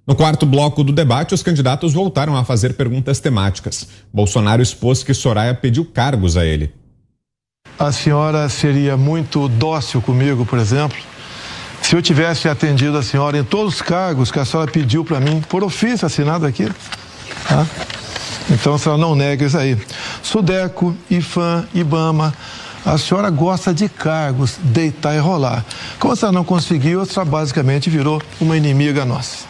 No quarto bloco do debate, os candidatos voltaram a fazer perguntas temáticas. Bolsonaro expôs que Soraya pediu cargos a ele. A senhora seria muito dócil comigo, por exemplo, se eu tivesse atendido a senhora em todos os cargos que a senhora pediu para mim, por ofício assinado aqui, tá? Então a senhora não nega isso aí. Sudeco, IFAM, IBAMA, a senhora gosta de cargos, deitar e rolar. Como a senhora não conseguiu, a senhora basicamente virou uma inimiga nossa.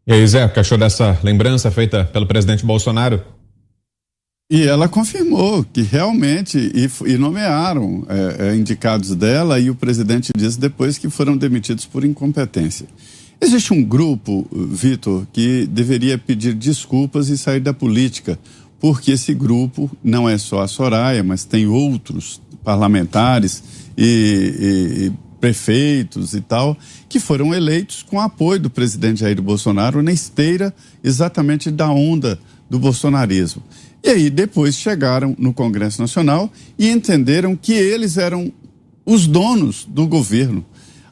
E aí, Zé, o que achou dessa lembrança feita pelo presidente Bolsonaro? E ela confirmou que realmente, e nomearam indicados dela, e o presidente disse depois que foram demitidos por incompetência. Existe um grupo, Vitor, que deveria pedir desculpas e sair da política, porque esse grupo não é só a Soraya, mas tem outros parlamentares e prefeitos e tal, que foram eleitos com apoio do presidente Jair Bolsonaro na esteira exatamente da onda do bolsonarismo. E aí depois chegaram no Congresso Nacional e entenderam que eles eram os donos do governo.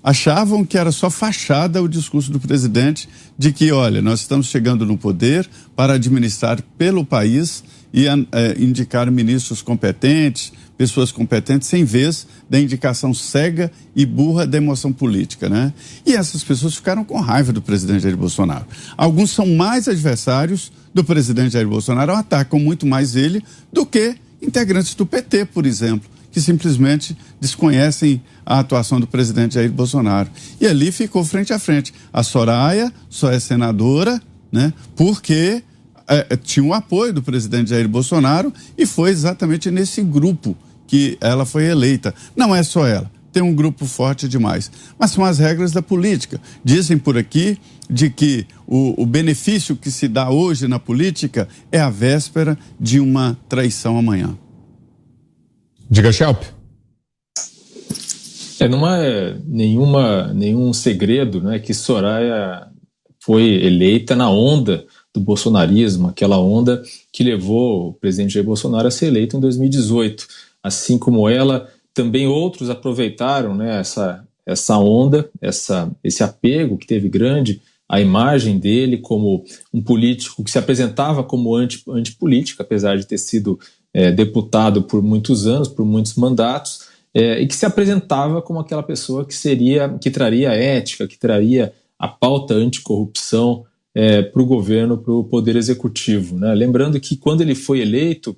Achavam que era só fachada o discurso do presidente de que, olha, nós estamos chegando no poder para administrar pelo país e indicar ministros competentes, pessoas competentes, sem vez da indicação cega e burra da emoção política, né? E essas pessoas ficaram com raiva do presidente Jair Bolsonaro. Alguns são mais adversários do presidente Jair Bolsonaro, atacam muito mais ele do que integrantes do PT, por exemplo, que simplesmente desconhecem a atuação do presidente Jair Bolsonaro. E ali ficou frente a frente. A Soraya só é senadora, né, porque tinha o apoio do presidente Jair Bolsonaro e foi exatamente nesse grupo que ela foi eleita. Não é só ela, tem um grupo forte demais. Mas são as regras da política. Dizem por aqui de que o benefício que se dá hoje na política é a véspera de uma traição amanhã. Diga, Schelp. Não é nenhum segredo, né, que Soraya foi eleita na onda do bolsonarismo, aquela onda que levou o presidente Jair Bolsonaro a ser eleito em 2018. Assim como ela, também outros aproveitaram, né, essa onda, esse apego que teve grande à imagem dele como um político que se apresentava como antipolítico, apesar de ter sido deputado por muitos anos, por muitos mandatos, e que se apresentava como aquela pessoa que traria a ética, que traria a pauta anticorrupção para o governo, para o poder executivo, né? Lembrando que quando ele foi eleito,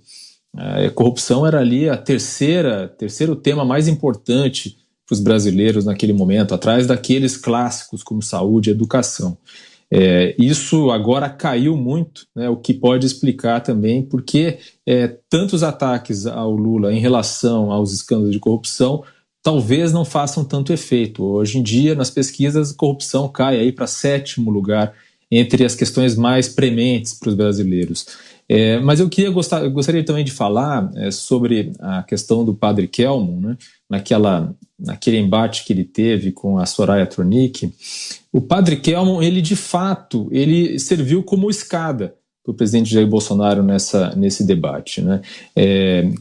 a corrupção era ali terceiro tema mais importante para os brasileiros naquele momento, atrás daqueles clássicos como saúde e educação. Isso agora caiu muito, né, o que pode explicar também porque tantos ataques ao Lula em relação aos escândalos de corrupção talvez não façam tanto efeito. Hoje em dia, nas pesquisas, a corrupção cai aí para 7º lugar entre as questões mais prementes para os brasileiros. Mas eu gostaria também de falar sobre a questão do padre Kelmon, né? Naquele embate que ele teve com a Soraya Tronic. O padre Kelmon, ele de fato, ele serviu como escada para o presidente Jair Bolsonaro nesse debate, né?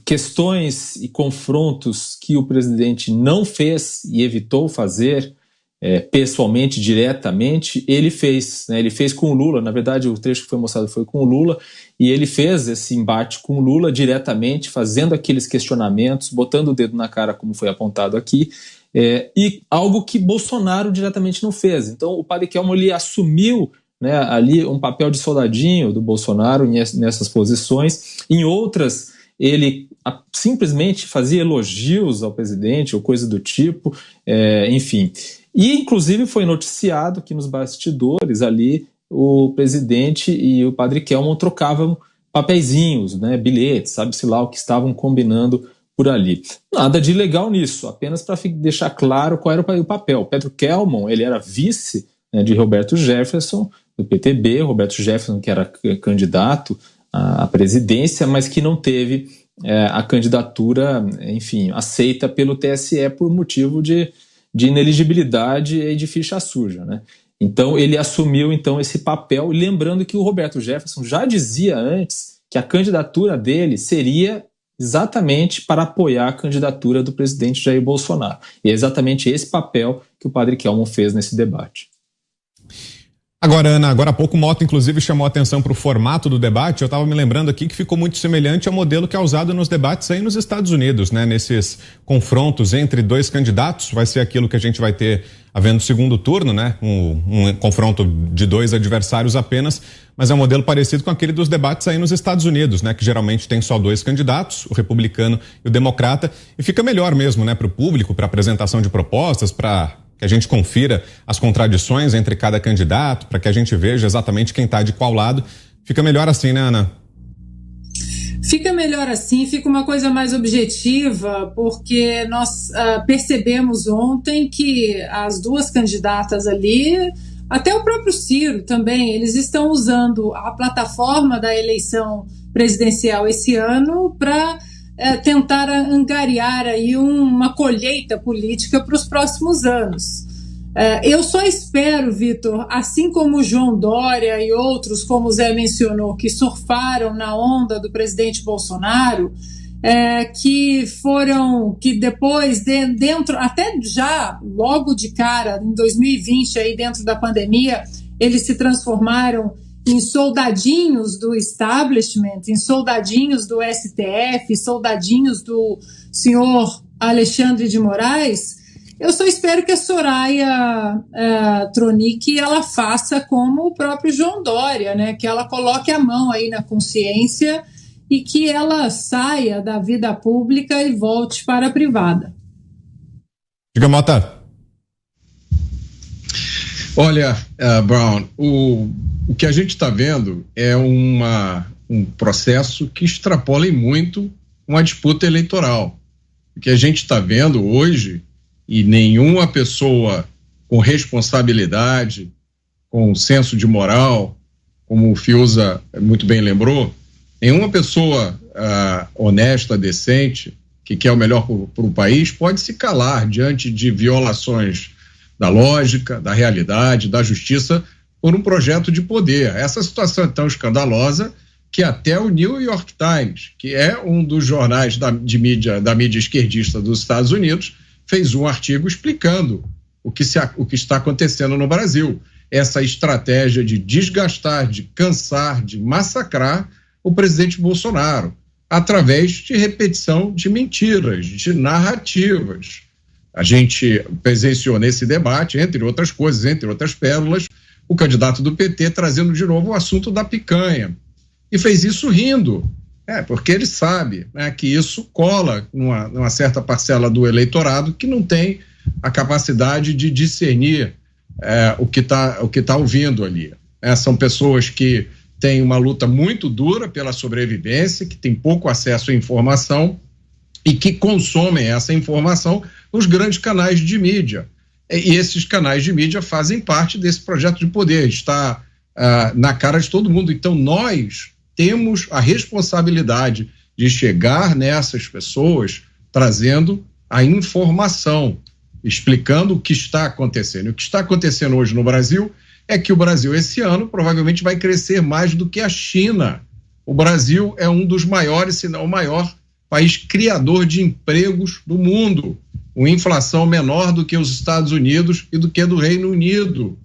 Questões e confrontos que o presidente não fez e evitou fazer pessoalmente, diretamente, ele fez, né? Ele fez com o Lula. Na verdade, o trecho que foi mostrado foi com o Lula, e ele fez esse embate com o Lula diretamente, fazendo aqueles questionamentos, botando o dedo na cara, como foi apontado aqui, e algo que Bolsonaro diretamente não fez. Então o padre Kelmon, ele assumiu, né, ali um papel de soldadinho do Bolsonaro nessas posições. Em outras, ele simplesmente fazia elogios ao presidente ou coisa do tipo, enfim. E, inclusive, foi noticiado que nos bastidores ali o presidente e o padre Kelmon trocavam papeizinhos, né, bilhetes, sabe-se lá o que estavam combinando por ali. Nada de ilegal nisso, apenas para deixar claro qual era o papel. O Pedro Kelmon, ele era vice, né, de Roberto Jefferson, do PTB, Roberto Jefferson, que era candidato à presidência, mas que não teve a candidatura, enfim, aceita pelo TSE por motivo de ineligibilidade e de ficha suja, né? Então ele assumiu então esse papel, lembrando que o Roberto Jefferson já dizia antes que a candidatura dele seria exatamente para apoiar a candidatura do presidente Jair Bolsonaro. E é exatamente esse papel que o padre Kelmon fez nesse debate. Agora, Ana, agora há pouco o Mota, inclusive, chamou a atenção para o formato do debate. Eu estava me lembrando aqui que ficou muito semelhante ao modelo que é usado nos debates aí nos Estados Unidos, né? Nesses confrontos entre dois candidatos, vai ser aquilo que a gente vai ter havendo segundo turno, né? Um confronto de dois adversários apenas, mas é um modelo parecido com aquele dos debates aí nos Estados Unidos, né? Que geralmente tem só dois candidatos, o republicano e o democrata, e fica melhor mesmo, né? Para o público, para apresentação de propostas, para que a gente confira as contradições entre cada candidato, para que a gente veja exatamente quem está de qual lado. Fica melhor assim, né, Ana? Fica melhor assim, fica uma coisa mais objetiva, porque nós percebemos ontem que as duas candidatas ali, até o próprio Ciro também, eles estão usando a plataforma da eleição presidencial esse ano para tentar angariar aí uma colheita política para os próximos anos. Eu só espero, Vitor, assim como o João Dória e outros, como o Zé mencionou, que surfaram na onda do presidente Bolsonaro, que depois, dentro, até já logo de cara, em 2020, aí dentro da pandemia, eles se transformaram em soldadinhos do establishment, em soldadinhos do STF, soldadinhos do senhor Alexandre de Moraes. Eu só espero que a Soraya Tronic ela faça como o próprio João Dória, né? Que ela coloque a mão aí na consciência e que ela saia da vida pública e volte para a privada. Diga, Mota. Olha, Brown, o que a gente está vendo é um processo que extrapola em muito uma disputa eleitoral. O que a gente está vendo hoje, e nenhuma pessoa com responsabilidade, com senso de moral, como o Fiuza muito bem lembrou, nenhuma pessoa honesta, decente, que quer o melhor para o país, pode se calar diante de violações da lógica, da realidade, da justiça, por um projeto de poder. Essa situação é tão escandalosa que até o New York Times, que é um dos jornais da mídia esquerdista dos Estados Unidos, fez um artigo explicando o que está acontecendo no Brasil. Essa estratégia de desgastar, de cansar, de massacrar o presidente Bolsonaro, através de repetição de mentiras, de narrativas. A gente presenciou nesse debate, entre outras coisas, entre outras pérolas, o candidato do PT trazendo de novo o assunto da picanha. E fez isso rindo, porque ele sabe, né, que isso cola numa certa parcela do eleitorado que não tem a capacidade de discernir o que tá ouvindo ali. São pessoas que têm uma luta muito dura pela sobrevivência, que têm pouco acesso à informação e que consomem essa informação nos grandes canais de mídia. E esses canais de mídia fazem parte desse projeto de poder, está na cara de todo mundo. Então nós temos a responsabilidade de chegar nessas pessoas trazendo a informação, explicando o que está acontecendo. O que está acontecendo hoje no Brasil é que o Brasil esse ano provavelmente vai crescer mais do que a China. O Brasil é um dos maiores, se não o maior, país criador de empregos do mundo, uma inflação menor do que os Estados Unidos e do que do Reino Unido.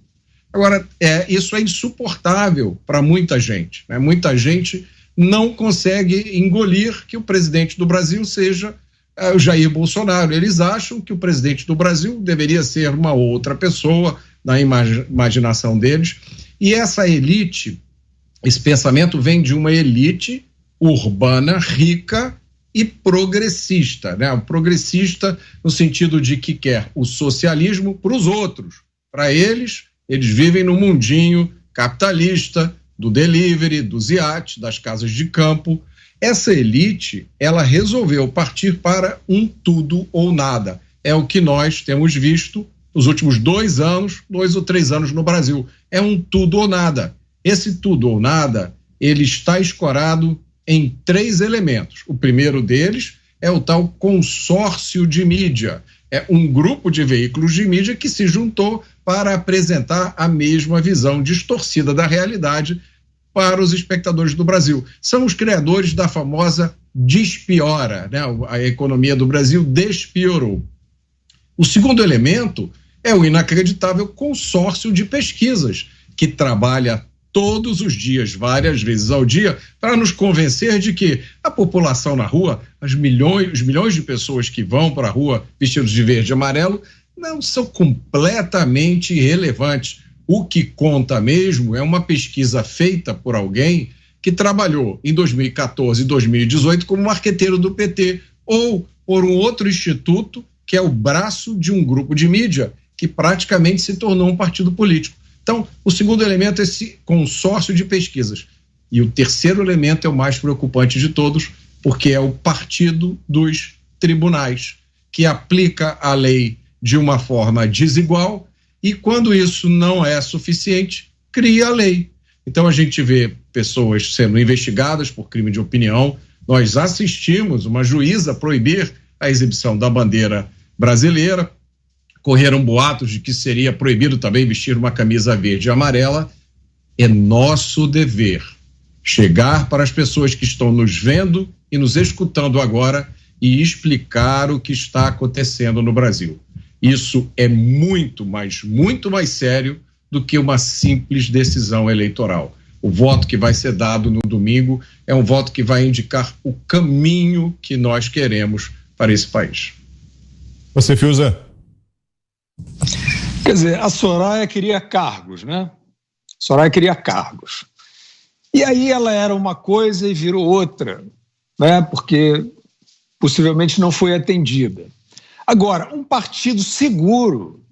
Agora, isso é insuportável para muita gente, né? Muita gente não consegue engolir que o presidente do Brasil seja o Jair Bolsonaro. Eles acham que o presidente do Brasil deveria ser uma outra pessoa, na imaginação deles, e essa elite, esse pensamento vem de uma elite urbana, rica e progressista, né? O progressista no sentido de que quer o socialismo para os outros. Para eles vivem no mundinho capitalista, do delivery, dos iates, das casas de campo. Essa elite, ela resolveu partir para um tudo ou nada. É o que nós temos visto nos últimos 2 ou 3 anos no Brasil. É um tudo ou nada. Esse tudo ou nada, ele está escorado em 3 elementos. O primeiro deles é o tal consórcio de mídia. É um grupo de veículos de mídia que se juntou para apresentar a mesma visão distorcida da realidade para os espectadores do Brasil. São os criadores da famosa despiora, né? A economia do Brasil despiorou. O segundo elemento é o inacreditável consórcio de pesquisas, que trabalha todos os dias, várias vezes ao dia, para nos convencer de que a população na rua, os milhões de pessoas que vão para a rua vestidos de verde e amarelo, não são completamente irrelevantes. O que conta mesmo é uma pesquisa feita por alguém que trabalhou em 2014 e 2018 como marqueteiro do PT, ou por um outro instituto que é o braço de um grupo de mídia que praticamente se tornou um partido político. Então, o segundo elemento é esse consórcio de pesquisas. E o terceiro elemento é o mais preocupante de todos, porque é o partido dos tribunais, que aplica a lei de uma forma desigual e, quando isso não é suficiente, cria a lei. Então, a gente vê pessoas sendo investigadas por crime de opinião. Nós assistimos uma juíza proibir a exibição da bandeira brasileira. Correram boatos de que seria proibido também vestir uma camisa verde e amarela. É nosso dever chegar para as pessoas que estão nos vendo e nos escutando agora e explicar o que está acontecendo no Brasil. Isso é muito mais sério do que uma simples decisão eleitoral. O voto que vai ser dado no domingo é um voto que vai indicar o caminho que nós queremos para esse país. Você, Fiuza? Quer dizer, a Soraya queria cargos, né? Soraya queria cargos. E aí ela era uma coisa e virou outra, né? Porque possivelmente não foi atendida. Agora, um partido seguro,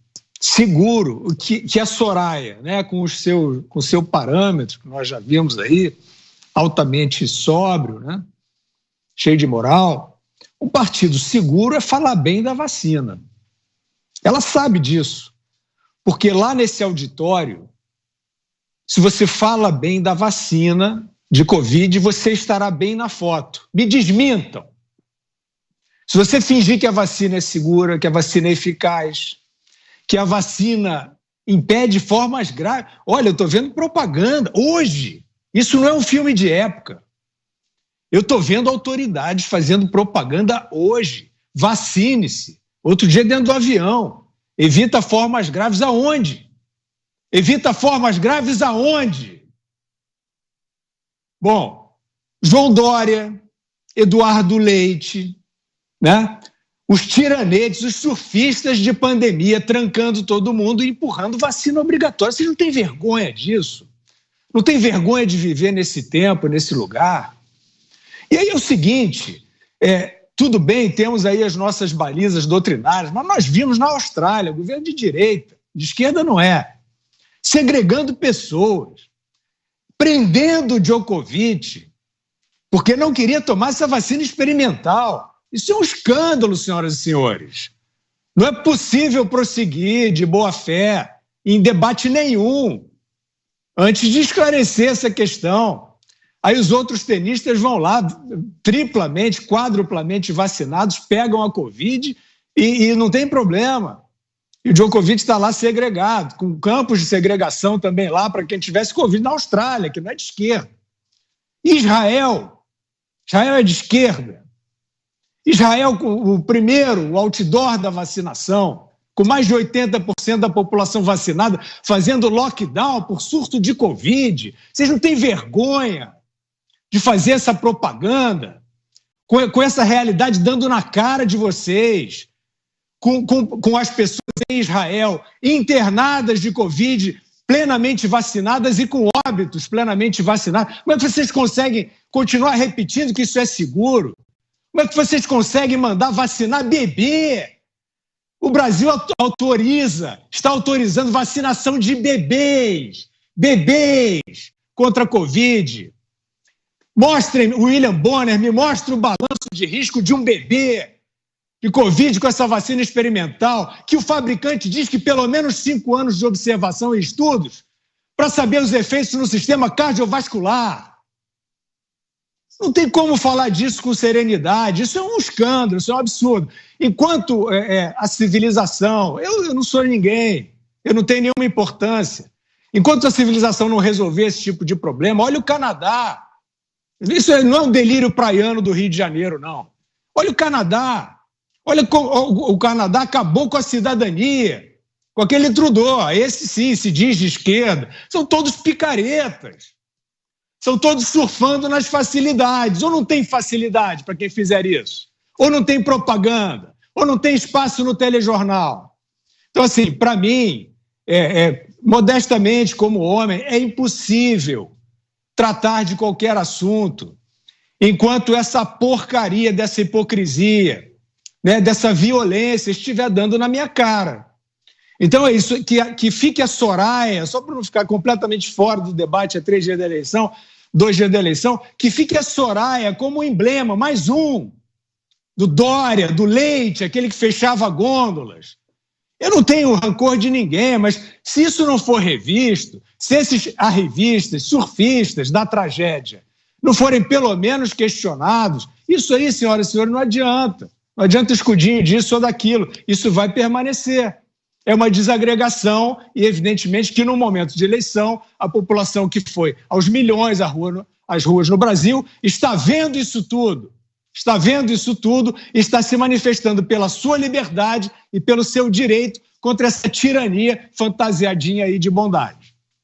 que a Soraya, né, com o seu parâmetro, que nós já vimos aí, altamente sóbrio, né, cheio de moral, um partido seguro é falar bem da vacina. Ela sabe disso, porque lá nesse auditório, se você fala bem da vacina de Covid, você estará bem na foto. Me desmintam. Se você fingir que a vacina é segura, que a vacina é eficaz, que a vacina impede formas graves. Olha, eu estou vendo propaganda hoje. Isso não é um filme de época. Eu estou vendo autoridades fazendo propaganda hoje. Vacine-se. Outro dia dentro do avião. Evita formas graves aonde? Evita formas graves aonde? Bom, João Dória, Eduardo Leite, né? Os tiranetes, os surfistas de pandemia trancando todo mundo e empurrando vacina obrigatória. Vocês não têm vergonha disso? Não tem vergonha de viver nesse tempo, nesse lugar? E aí é o seguinte, tudo bem, temos aí as nossas balizas doutrinárias, mas nós vimos na Austrália, governo de direita, de esquerda não é, segregando pessoas, prendendo Djokovic, porque não queria tomar essa vacina experimental. Isso é um escândalo, senhoras e senhores. Não é possível prosseguir de boa fé em debate nenhum antes de esclarecer essa questão. Aí os outros tenistas vão lá, triplamente, quadruplamente vacinados, pegam a Covid e não tem problema. E o Djokovic está lá segregado, com campos de segregação também lá para quem tivesse Covid na Austrália, que não é de esquerda. Israel é de esquerda. Israel, o primeiro, o outdoor da vacinação, com mais de 80% da população vacinada, fazendo lockdown por surto de Covid. Vocês não têm vergonha de fazer essa propaganda com essa realidade dando na cara de vocês, com as pessoas em Israel internadas de Covid, plenamente vacinadas e com óbitos plenamente vacinados. Como é que vocês conseguem continuar repetindo que isso é seguro? Como é que vocês conseguem mandar vacinar bebê? O Brasil está autorizando vacinação de bebês contra a Covid. Mostrem, William Bonner, me mostre o balanço de risco de um bebê de Covid com essa vacina experimental, que o fabricante diz que pelo menos 5 anos de observação e estudos para saber os efeitos no sistema cardiovascular. Não tem como falar disso com serenidade. Isso é um escândalo, isso é um absurdo. Enquanto a civilização, eu não sou ninguém, eu não tenho nenhuma importância. Enquanto a civilização não resolver esse tipo de problema, olha o Canadá. Isso não é um delírio praiano do Rio de Janeiro, não. Olha o Canadá. Olha como o Canadá acabou com a cidadania. com aquele Trudeau. Esse sim se diz de esquerda. São todos picaretas. São todos surfando nas facilidades. Ou não tem facilidade para quem fizer isso? Ou não tem propaganda? Ou não tem espaço no telejornal? Então, assim, para mim, modestamente, como homem, é impossível tratar de qualquer assunto enquanto essa porcaria dessa hipocrisia, né, dessa violência estiver dando na minha cara. Então é isso, que fique a Soraya, só para não ficar completamente fora do debate há 3 dias da eleição, 2 dias da eleição, que fique a Soraya como emblema, mais um, do Dória, do Leite, aquele que fechava gôndolas. Eu não tenho rancor de ninguém, mas se isso não for revisto, se esses arrivistas, surfistas da tragédia não forem pelo menos questionados, isso aí, senhoras e senhores, não adianta. Não adianta escudinho disso ou daquilo. Isso vai permanecer. É uma desagregação e, evidentemente, que no momento de eleição, a população que foi aos milhões às ruas no Brasil está vendo isso tudo. Está vendo isso tudo e está se manifestando pela sua liberdade e pelo seu direito contra essa tirania fantasiadinha aí de bondade.